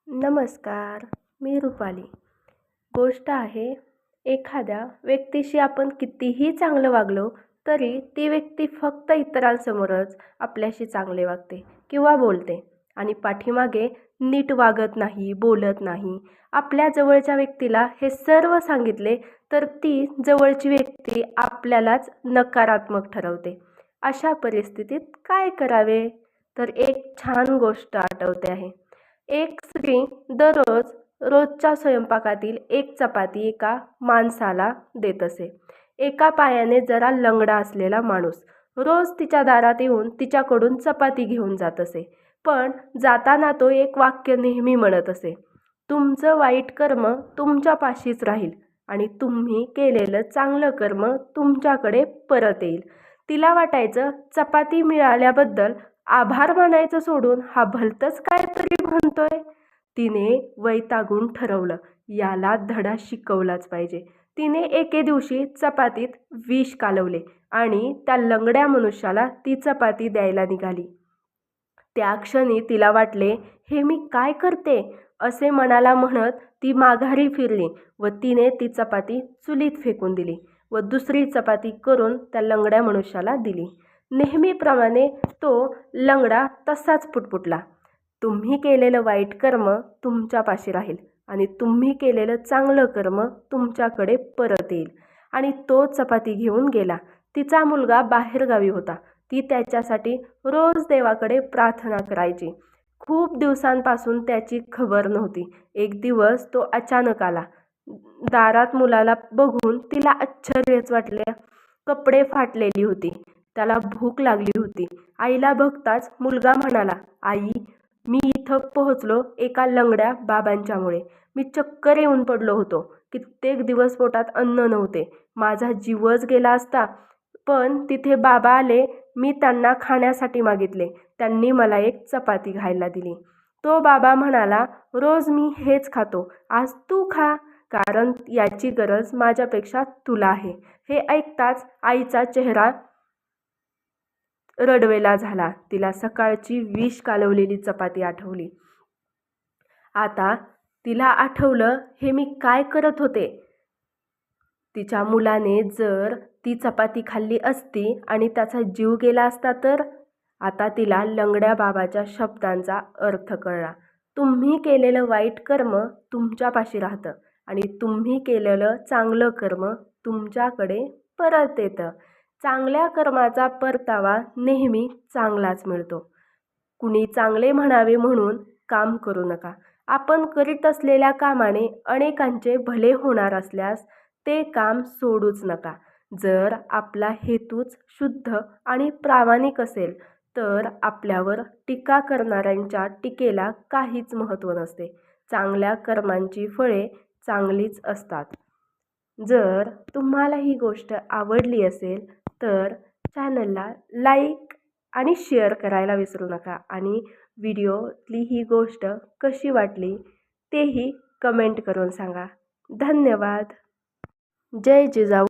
नमस्कार, मी रुपाली. गोष्ट आहे, एखाद्या व्यक्तीशी आपण कितीही चांगलं वागलो, तरी ती व्यक्ती फक्त इतरांसमोरच आपल्याशी चांगले वागते किंवा बोलते आणि पाठीमागे नीट वागत नाही, बोलत नाही. आपल्या जवळच्या व्यक्तीला हे सर्व सांगितले, तर ती जवळची व्यक्ती आपल्यालाच नकारात्मक ठरवते. अशा परिस्थितीत काय करावे? तर एक छान गोष्ट आठवते आहे. एक स्त्री दररोज रोजच्या स्वयंपाकातील एक चपाती एका माणसाला देत असे. एका पायाने जरा लंगडा असलेला माणूस रोज तिच्या दारात येऊन तिच्याकडून चपाती घेऊन जात असे. पण जाताना तो एक वाक्य नेहमी म्हणत असे, तुमचं वाईट कर्म तुमच्यापाशीच राहील आणि तुम्ही केलेलं चांगलं कर्म तुमच्याकडे परत येईल. तिला वाटायचं, चपाती मिळाल्याबद्दल आभार मानायचं सोडून हा भलतंच काहीतरी म्हणतोय. तिने वैतागून ठरवलं, याला धडा शिकवलाच पाहिजे. तिने एके दिवशी चपातीत विष कालवले आणि त्या लंगड्या मनुष्याला ती चपाती द्यायला निघाली. त्या क्षणी तिला वाटले, हे मी काय करते असे मनाला म्हणत ती माघारी फिरली व तिने ती चपाती चुलीत फेकून दिली व दुसरी चपाती करून त्या लंगड्या मनुष्याला दिली. नेहमीप्रमाणे तो लंगडा तसाच पुटपुटला. तुम्ही केलेलं वाईट कर्म तुमच्यापाशी राहील आणि तुम्ही केलेलं चांगलं कर्म तुमच्याकडे परत येईल. आणि तो चपाती घेऊन गेला. तिचा मुलगा बाहेरगावी होता. ती त्याच्यासाठी रोज देवाकडे प्रार्थना करायची. खूप दिवसांपासून त्याची खबर नव्हती. एक दिवस तो अचानक आला. दारात मुलाला बघून तिला आश्चर्यच वाटले. कपडे फाटलेली होती. त्याला भूक लागली होती. आईला बघताच मुलगा म्हणाला, आई, मी इथं पोहोचलो एका लंगड्या बाबांच्यामुळे. मी चक्कर येऊन पडलो होतो. कित्येक दिवस पोटात अन्न नव्हते. माझा जीवच गेला असता. पण तिथे बाबा आले. मी त्यांना खाण्यासाठी मागितले. त्यांनी मला एक चपाती खायला दिली. तो बाबा म्हणाला, रोज मी हेच खातो, आज तू खा, कारण याची गरज माझ्यापेक्षा तुला आहे. हे ऐकताच आईचा चेहरा रडवेला झाला. तिला सकाळची विष कालवलेली चपाती आठवली. आता तिला आठवलं, हे मी काय करत होते. तिच्या मुलाने जर ती चपाती खाल्ली असती आणि त्याचा जीव गेला असता तर. आता तिला लंगड्या बाबाच्या शब्दांचा अर्थ कळला. तुम्ही केलेलं वाईट कर्म तुमच्यापाशी राहतं आणि तुम्ही केलेलं चांगलं कर्म तुमच्याकडे परत येतं. चांगल्या कर्माचा परतावा नेहमी चांगलाच मिळतो. कुणी चांगले म्हणावे म्हणून काम करू नका. आपण करीत असलेल्या कामाने अनेकांचे भले होणार असल्यास ते काम सोडूच नका. जर आपला हेतूच शुद्ध आणि प्रामाणिक असेल तर आपल्यावर टीका करणाऱ्यांच्या टीकेला काहीच महत्त्व नसते. चांगल्या कर्मांची फळे चांगलीच असतात. जर तुम्हाला ही गोष्ट आवडली असेल तर चॅनलला लाईक आणि शेअर करायला विसरू नका आणि व्हिडिओतली ही गोष्ट कशी वाटली तेही कमेंट करून सांगा. धन्यवाद. जय जिजाऊ.